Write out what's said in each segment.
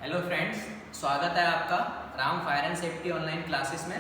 Hello friends, स्वागत है आपका Ram fire and safety online classes में।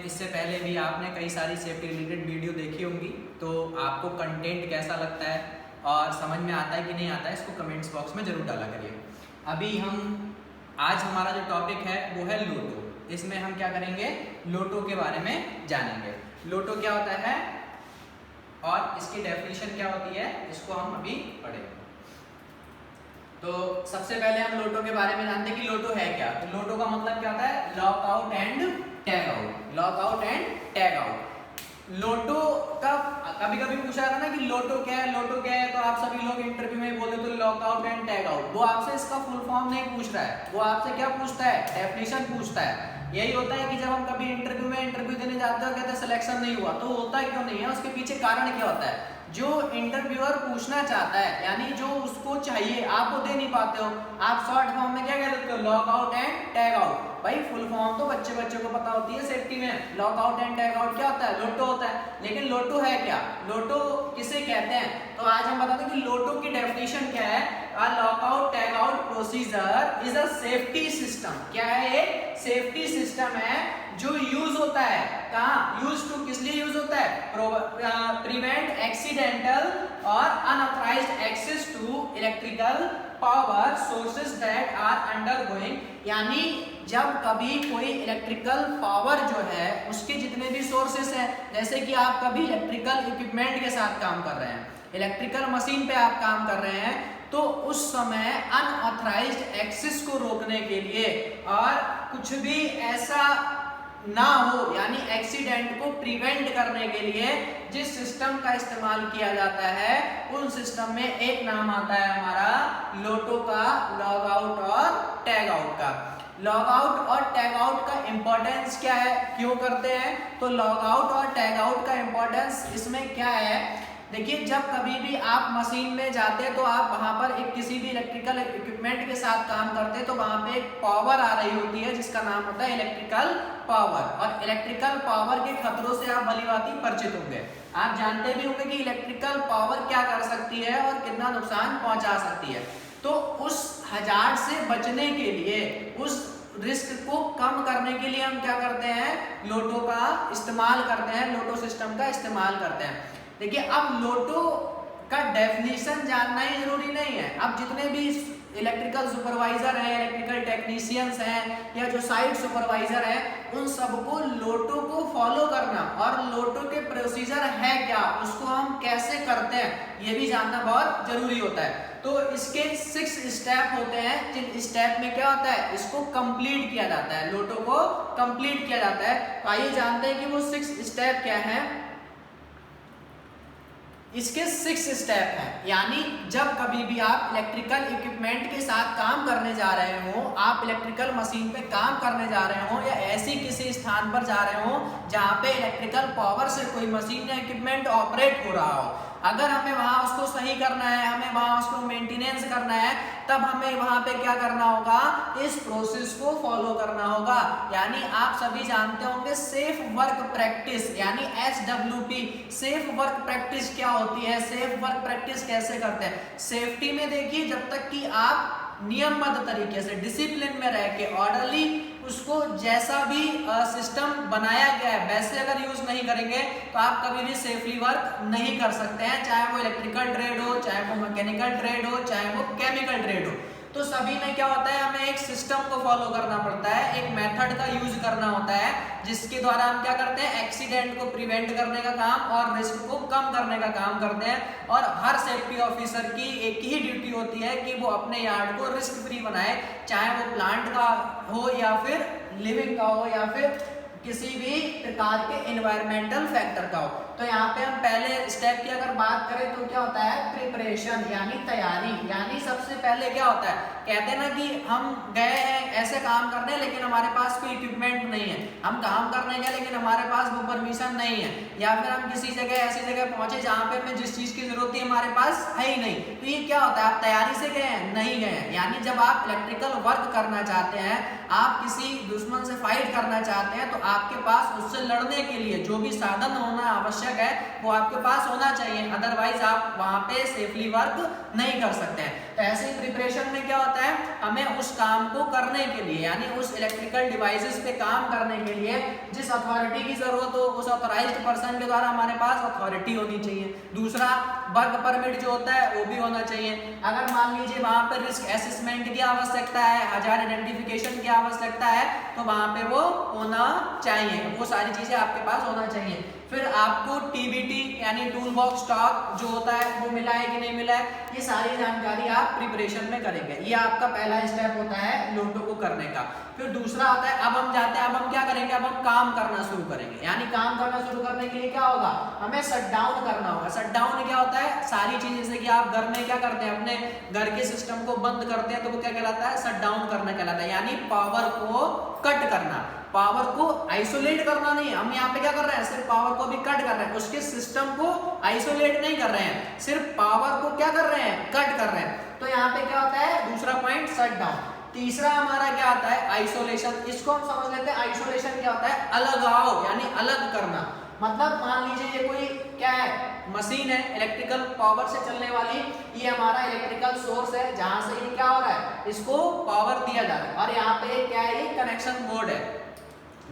इससे पहले भी आपने कई सारी सेफ्टी रिलेटेड वीडियो देखी होंगी, तो आपको कंटेंट कैसा लगता है और समझ में आता है कि नहीं आता है, इसको कमेंट्स बॉक्स में ज़रूर डाला करिए। आज हमारा जो टॉपिक है वो है लोटो। इसमें हम क्या करेंगे, लोटो के बारे में जानेंगे। लोटो क्या होता है और इसकी डेफिनेशन क्या होती है, इसको हम अभी पढ़ेंगे। तो सबसे पहले हम लोटो के बारे में जानते हैं कि लोटो है क्या। तो लोटो का मतलब क्या होता है, lock out and tag out. Lock out and tag out. LOTO का कभी कभी पूछा जाता है ना कि लोटो क्या है, लोटो क्या है, तो आप सभी लोग इंटरव्यू में बोले तो lock out and tag out. वो आपसे इसका फुल फॉर्म नहीं पूछ रहा है, वो आपसे क्या पूछता है, डेफिनेशन पूछता है। यही होता है कि जब हम कभी इंटरव्यू देने जाते हो, कहते हैं सिलेक्शन नहीं हुआ, तो होता है क्यों नहीं है, उसके पीछे कारण क्या होता है। जो इंटरव्यूअर पूछना चाहता है, यानी जो उसको चाहिए, आप वो दे नहीं पाते हो। आप शॉर्ट फॉर्म में क्या कह देते हो, lock out and tag out. भाई फुल फॉर्म तो बच्चे को पता होती है सेफ्टी में। Lock out and tag out क्या होता है, लोटो होता है। लेकिन लोटो है क्या, लोटो किसे कहते हैं, तो आज हम बताते हैं कि लोटो की डेफिनेशन क्या है। Lock out tag out procedure is a safety system. क्या है, एक सेफ्टी सिस्टम है जो यूज होता है। कहाँ यूज टू, किस लिए यूज होता है, प्रिवेंट एक्सीडेंटल और unauthorised access to electrical power sources that are undergoing. यानी जब कभी कोई इलेक्ट्रिकल पावर जो है, उसके जितने भी सोर्सेस हैं, जैसे कि आप कभी इलेक्ट्रिकल इक्विपमेंट के साथ काम कर रहे हैं, इलेक्ट्रिकल मशीन पे आप काम कर रहे हैं, तो उस समय अनऑथराइज्ड एक्सेस को रोकने के लिए और कुछ भी ऐसा ना हो, यानी एक्सीडेंट को प्रिवेंट करने के लिए जिस सिस्टम का इस्तेमाल किया जाता है, उन सिस्टम में एक नाम आता है हमारा लोटो का, लॉग आउट और टैग आउट का। लॉग आउट और टैग आउट का इंपॉर्टेंस क्या है, क्यों करते हैं, तो लॉग आउट और टैग आउट का इंपॉर्टेंस इसमें क्या है। देखिए, जब कभी भी आप मशीन में जाते हैं तो आप वहां पर एक किसी भी इलेक्ट्रिकल इक्विपमेंट के साथ काम करते हैं, तो वहां पे एक पावर आ रही होती है जिसका नाम होता है इलेक्ट्रिकल पावर। और इलेक्ट्रिकल पावर के खतरों से आप भलीभांति परिचित होंगे। आप जानते भी होंगे कि इलेक्ट्रिकल पावर क्या कर सकती है और कितना नुकसान पहुंचा सकती है। तो उस हजार्ड से बचने के लिए, उस रिस्क को कम करने के लिए हम क्या करते हैं, लोटो का इस्तेमाल करते हैं, लोटो सिस्टम का इस्तेमाल करते हैं। देखिए, अब लोटो का डेफिनेशन जानना ही जरूरी नहीं है। अब जितने भी इलेक्ट्रिकल सुपरवाइजर हैं, इलेक्ट्रिकल टेक्नीशियंस हैं, या जो साइट सुपरवाइजर हैं, उन सबको लोटो को फॉलो करना और लोटो के प्रोसीजर है क्या, उसको हम कैसे करते हैं, ये भी जानना बहुत जरूरी होता है। तो इसके 6 स्टेप होते हैं, जिन स्टेप में क्या होता है, इसको कंप्लीट किया जाता है, लोटो को कंप्लीट किया जाता है। तो आइए जानते हैं कि वो 6 स्टेप क्या है। इसके 6 स्टेप हैं, यानी जब कभी भी आप इलेक्ट्रिकल इक्विपमेंट के साथ काम करने जा रहे हो, आप इलेक्ट्रिकल मशीन पे काम करने जा रहे हो, या ऐसी किसी स्थान पर जा रहे हो जहाँ पे इलेक्ट्रिकल पावर से कोई मशीन या इक्विपमेंट ऑपरेट हो रहा हो, अगर हमें वहाँ उसको सही करना है, हमें वहाँ उसको मेंटेनेंस करना है, तब हमें वहाँ पे क्या करना होगा, इस प्रोसेस को फॉलो करना होगा। यानी आप सभी जानते होंगे सेफ वर्क प्रैक्टिस, यानी SWP। सेफ वर्क प्रैक्टिस क्या होती है, सेफ वर्क प्रैक्टिस कैसे करते हैं। सेफ्टी में देखिए, जब तक कि आप नियमबद्ध तरीके से डिसिप्लिन में रह के ऑर्डरली उसको जैसा भी सिस्टम बनाया गया है वैसे अगर यूज नहीं करेंगे, तो आप कभी भी सेफली वर्क नहीं कर सकते हैं, चाहे वो इलेक्ट्रिकल ट्रेड हो, चाहे वो मैकेनिकल ट्रेड हो, चाहे वो केमिकल ट्रेड हो। तो सभी में क्या होता है, हमें एक सिस्टम को फॉलो करना पड़ता है, एक मेथड का यूज करना होता है, जिसके द्वारा हम क्या करते हैं, एक्सीडेंट को प्रिवेंट करने का काम और रिस्क को कम करने का काम करते हैं। और हर सेफ्टी ऑफिसर की एक ही ड्यूटी होती है कि वो अपने यार्ड को रिस्क फ्री बनाए, चाहे वो प्लांट का हो या फिर लिविंग का हो या फिर किसी भी प्रकार के एनवायरमेंटल फैक्टर का हो। तो यहाँ पे हम पहले स्टेप की अगर बात करें तो क्या होता है, प्रिपरेशन, यानी तैयारी। यानी सबसे पहले क्या होता है, कहते हैं ना कि हम गए हैं ऐसे काम करने, लेकिन हमारे पास कोई इक्विपमेंट नहीं है, हम काम करने गए लेकिन हमारे पास वो परमिशन नहीं है, या फिर हम किसी जगह ऐसी जगह पहुंचे जहाँ पे हमें जिस चीज की जरूरत है हमारे पास है ही नहीं, तो ये क्या होता है, आप तैयारी से गए हैं, नहीं गए हैं। यानी जब आप इलेक्ट्रिकल वर्क करना चाहते हैं, आप किसी दुश्मन से फाइट करना चाहते हैं, तो आपके पास उससे लड़ने के लिए जो भी साधन होना आवश्यक है वो आपके पास होना चाहिए, अदरवाइज आप वहां पे सेफली वर्क नहीं कर सकते हैं। तो ऐसे ही प्रिपरेशन में क्या होता है, हमें उस काम को करने के लिए यानी उस इलेक्ट्रिकल डिवाइसेस पे काम करने के लिए जिस अथॉरिटी की जरूरत हो उस ऑथराइज्ड पर्सन के द्वारा हमारे पास अथॉरिटी होनी चाहिए। दूसरा, वर्क परमिट जो होता है वो भी होना चाहिए। अगर मान लीजिए वहां पर रिस्क असेसमेंट की आवश्यकता है, हजार्ड आइडेंटिफिकेशन की आवश्यकता है, तो वहां पे वो होना चाहिए, वो सारी चीजें आपके पास होना चाहिए। फिर आपको टीबीटी यानी टूल बॉक्स स्टॉक जो होता है वो मिला है कि नहीं मिला है, ये सारी जानकारी आप प्रिपरेशन में करेंगे। ये आपका पहला स्टेप होता है लोटो को करने का। फिर दूसरा होता है, अब हम जाते हैं, अब हम क्या करेंगे, अब हम काम करना शुरू करेंगे। यानी काम करना शुरू करने के लिए क्या होगा, हमें शट डाउन करना होगा। शट डाउन क्या होता है, सारी चीजें जैसे कि आप घर में क्या करते हैं, अपने घर के सिस्टम को बंद करते हैं तो वो क्या कहलाता है, शट डाउन करना कहलाता है। यानी पावर को कट करना, पावर को आइसोलेट करना नहीं, हम यहाँ पे क्या कर रहे हैं, सिर्फ पावर को भी कट कर रहे हैं, उसके सिस्टम को आइसोलेट नहीं कर रहे हैं, सिर्फ पावर को क्या कर रहे हैं, कट कर रहे हैं। तो यहाँ पे क्या होता है, दूसरा पॉइंट शट डाउन। तीसरा हमारा क्या आता है, आइसोलेशन। इसको हम समझ लेते हैं, आइसोलेशन क्या होता है, अलगाव यानी अलग करना। मतलब मान लीजिए ये कोई क्या है, मशीन है इलेक्ट्रिकल पावर से चलने वाली, ये हमारा इलेक्ट्रिकल सोर्स है जहां से ये क्या हो रहा है, इसको पावर दिया जा रहा है। और यहाँ पे क्या है, ये कनेक्शन बोर्ड है,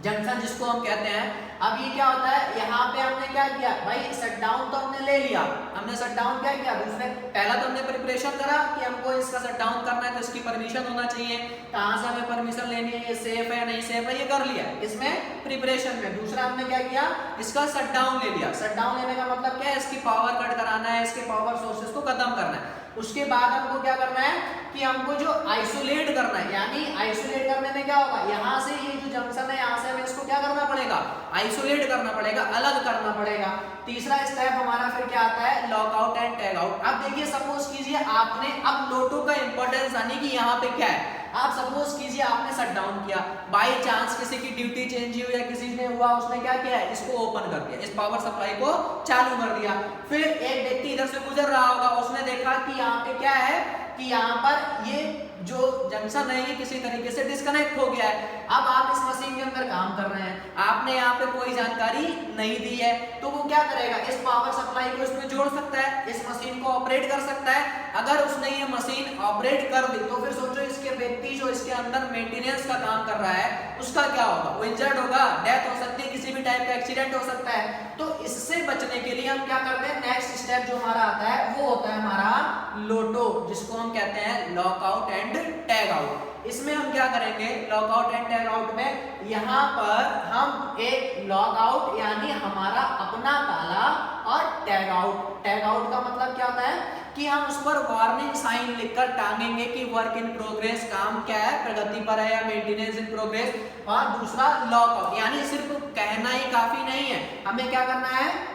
जंक्शन जिसको हम कहते हैं। अब ये क्या होता है, यहाँ पे हमने क्या किया भाई, शट डाउन तो हमने ले लिया, हमने शट डाउन क्या किया, दूसरे पहला तो हमने प्रिपरेशन करा कि हमको इसका शट डाउन करना है तो इसकी परमिशन होना चाहिए, कहाँ से हमें परमिशन लेनी है, ये सेफ है नहीं सेफ है, ये कर लिया इसमें प्रिपरेशन में। दूसरा हमने क्या किया, इसका शट डाउन ले लिया। शट डाउन लेने का मतलब क्या है, इसकी पावर कट कराना है, इसके पावर सोर्सेस को खत्म करना है। उसके बाद हमको क्या करना है कि हमको जो आइसोलेट करना है, यानी आइसोलेट करने में क्या होगा, यहाँ से ये जो जंक्शन है यहाँ से हमें इसको क्या करना पड़ेगा, आइसोलेट करना पड़ेगा, अलग करना पड़ेगा। तीसरा स्टेप हमारा फिर क्या आता है, लॉकआउट एंड टैग आउट। अब देखिए सपोज कीजिए आपने, अब लोटो का इंपॉर्टेंस यानी कि यहाँ पे क्या है, आप सपोज कीजिए आपने शट डाउन किया, बाय चांस किसी की ड्यूटी चेंज हुई या किसी ने हुआ, उसने क्या किया है, इसको ओपन कर दिया, इस पावर सप्लाई को चालू कर दिया। फिर एक व्यक्ति इधर से गुजर रहा होगा, उसने देखा कि यहाँ पे क्या है कि यहाँ पर ये जो जंक्शन है ये किसी तरीके से डिस्कनेक्ट हो गया है। अब आप इस मशीन के अंदर काम कर रहे हैं, आपने यहाँ पे कोई जानकारी नहीं दी है, तो वो क्या करेगा, इस पावर सप्लाई को इसमें जोड़ सकता है, इस मशीन को ऑपरेट कर सकता है। अगर उसने ये मशीन ऑपरेट कर दी तो फिर सोचो इसके व्यक्ति जो इसके अंदर मेंटेनेंस का काम कर रहा है उसका क्या होगा, वो इंजर्ड होगा, डेथ हो सकती है, किसी भी टाइप का एक्सीडेंट हो सकता है। तो इससे बचने के लिए हम क्या करते हैं, नेक्स्ट स्टेप जो हमारा आता है वो होता है हमारा लोटो, जिसको हम कहते हैं लॉकआउट एंड टैग आउट। इसमें हम क्या करेंगे, लॉकआउट एंड टैग आउट में यहाँ पर हम एक लॉकआउट यानी हमारा अपना ताला, और टैग आउट, टैग आउट का मतलब क्या होता है कि हम उस पर वार्निंग साइन लिखकर टांगेंगे कि वर्क इन प्रोग्रेस, काम क्या है, प्रगति पर है या मेंटेनेंस इन प्रोग्रेस। और दूसरा लॉकआउट, यानी सिर्फ कहना ही काफी नहीं है, हमें क्या करना है,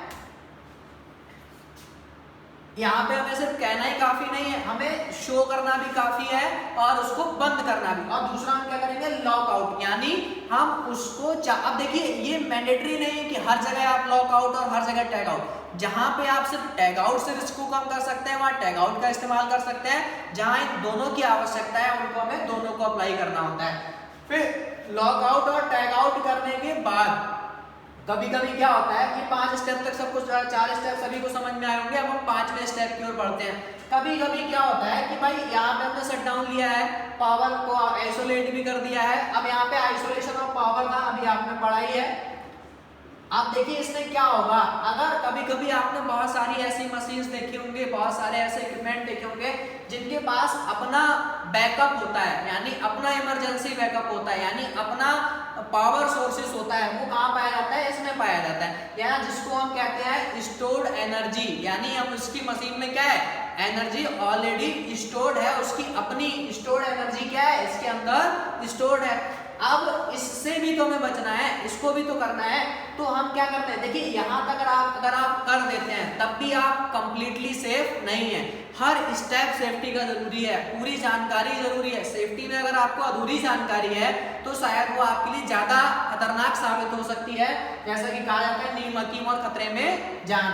यहाँ पे हमें सिर्फ कहना ही काफी नहीं है, हमें शो करना भी काफी है और उसको बंद करना भी। और दूसरा हम क्या करेंगे, लॉकआउट, यानी हम उसको अब देखिए ये मैंडेटरी नहीं है कि हर जगह आप लॉकआउट और हर जगह टैग आउट, जहां पे आप सिर्फ टैग आउट से रिस्क को कम कर सकते हैं वहां टैग आउट का इस्तेमाल कर सकते हैं, जहां इन दोनों की आवश्यकता है उनको हमें दोनों को अप्लाई करना होता है। फिर लॉकआउट और टैग आउट करने के बाद कभी कभी क्या होता है कि 5 स्टेप तक सबको, 4 स्टेप सभी को समझ में आए होंगे, अब हम 5वें स्टेप की ओर बढ़ते हैं। कभी कभी क्या होता है कि भाई यहाँ पे हमने शट डाउन लिया है, पावर को आइसोलेट भी कर दिया है, अब यहाँ पे आइसोलेशन ऑफ पावर था, अभी आपने पढ़ा ही है। अब देखिए इसमें क्या होगा, अगर कभी कभी आपने बहुत सारी ऐसी मशीन्स देखी होंगे, बहुत सारे ऐसे इक्विपमेंट देखे होंगे जिनके पास अपना बैकअप होता है, यानी अपना इमरजेंसी बैकअप होता है, यानी अपना पावर सोर्सेस होता है। वो कहाँ पाया जाता है, इसमें पाया जाता है, या जिसको हम कहते हैं स्टोर्ड एनर्जी, यानी हम उसकी मशीन में क्या है, एनर्जी ऑलरेडी स्टोर्ड है, उसकी अपनी स्टोर्ड एनर्जी क्या है, इसके अंदर स्टोर्ड है। अब इससे भी तो हमें बचना है, इसको भी तो करना है, तो हम क्या करते हैं, देखिए यहाँ तक अगर आप कर देते हैं तब भी आप कंप्लीटली सेफ नहीं है, हर स्टेप सेफ्टी का जरूरी है, पूरी जानकारी जरूरी है। सेफ्टी में अगर आपको अधूरी जानकारी है तो शायद वो आपके लिए ज्यादा खतरनाक साबित हो सकती है, जैसा कि कहा जाता है नीम हकीम और खतरे में जान।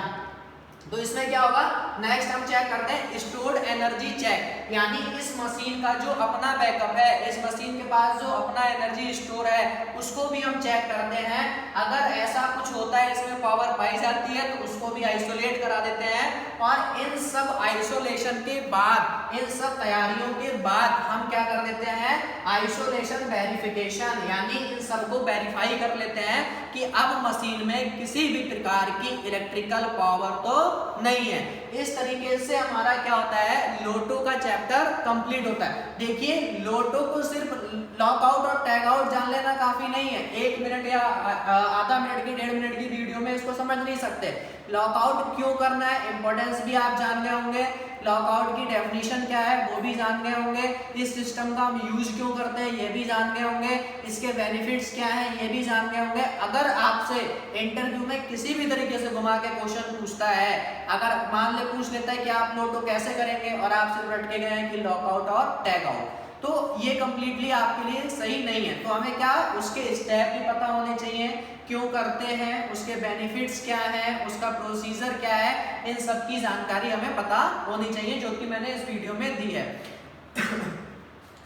तो इसमें क्या होगा, नेक्स्ट हम चेक करते हैं स्टोर्ड एनर्जी चेक, यानी इस मशीन का जो अपना बैकअप है, इस मशीन के पास जो अपना एनर्जी स्टोर है उसको भी हम चेक करते हैं। अगर ऐसा कुछ होता है इसमें पावर पाई जाती है तो उसको भी आइसोलेट करा देते हैं। और इन सब आइसोलेशन के बाद, इन सब तैयारियों के बाद हम क्या कर देते हैं, आइसोलेशन वेरिफिकेशन, यानी इन सबको वेरीफाई कर लेते हैं कि अब मशीन में किसी भी प्रकार की इलेक्ट्रिकल पावर तो नहीं है। इस तरीके से हमारा क्या होता है, लोटो का चैप्टर कंप्लीट होता है। देखिए लोटो को सिर्फ लॉकआउट और टैग आउट जान लेना काफी नहीं है, 1 मिनट या आधा मिनट की 1.5 मिनट की वीडियो में इसको समझ नहीं सकते। लॉकआउट क्यों करना है, इंपॉर्टेंस भी आप जान गए होंगे, लॉकआउट की डेफिनेशन क्या है वो भी जान गए होंगे, इस सिस्टम का हम यूज क्यों करते हैं ये भी जान गए होंगे, इसके बेनिफिट्स क्या हैं ये भी जान गए होंगे। अगर आपसे इंटरव्यू में किसी भी तरीके से घुमा के क्वेश्चन पूछता है, अगर मान ले पूछ लेता है कि आप लोटो कैसे करेंगे और आप सिर्फ रट के गए हैं कि लॉकआउट और टैग आउट, तो ये कंप्लीटली आपके लिए सही नहीं है। तो हमें क्या, उसके स्टेप भी पता होने चाहिए, क्यों करते हैं, उसके बेनिफिट्स क्या हैं, उसका प्रोसीजर क्या है, इन सब की जानकारी हमें पता होनी चाहिए, जो कि मैंने इस वीडियो में दी है।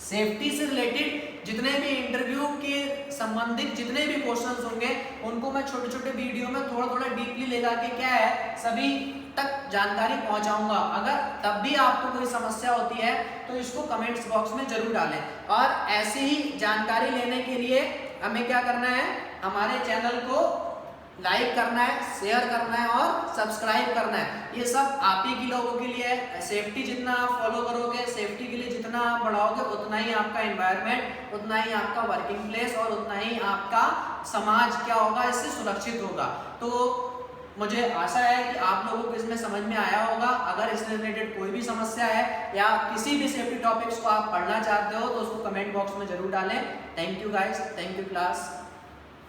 सेफ्टी से रिलेटेड जितने भी इंटरव्यू के संबंधित जितने भी क्वेश्चंस होंगे उनको मैं छोटे छोटे वीडियो में थोड़ा थोड़ा डीपली ले जाके क्या है सभी तक जानकारी पहुंचाऊंगा। अगर तब भी आपको कोई समस्या होती है तो इसको कमेंट्स बॉक्स में जरूर डालें। और ऐसी ही जानकारी लेने के लिए हमें क्या करना है, हमारे चैनल को लाइक करना है, शेयर करना है और सब्सक्राइब करना है। ये सब आप ही की लोगों के लिए है। सेफ्टी जितना आप फॉलो करोगे, सेफ्टी के लिए जितना आप बढ़ाओगे, उतना ही आपका एनवायरनमेंट, उतना ही आपका वर्किंग प्लेस और उतना ही आपका समाज क्या होगा, इससे सुरक्षित होगा। तो मुझे आशा है कि आप लोगों को इसमें समझ में आया होगा। अगर इससे रिलेटेड कोई भी समस्या है या किसी भी सेफ्टी टॉपिक्स को आप पढ़ना चाहते हो तो उसको कमेंट बॉक्स में जरूर डालें। Thank you guys, thank you class.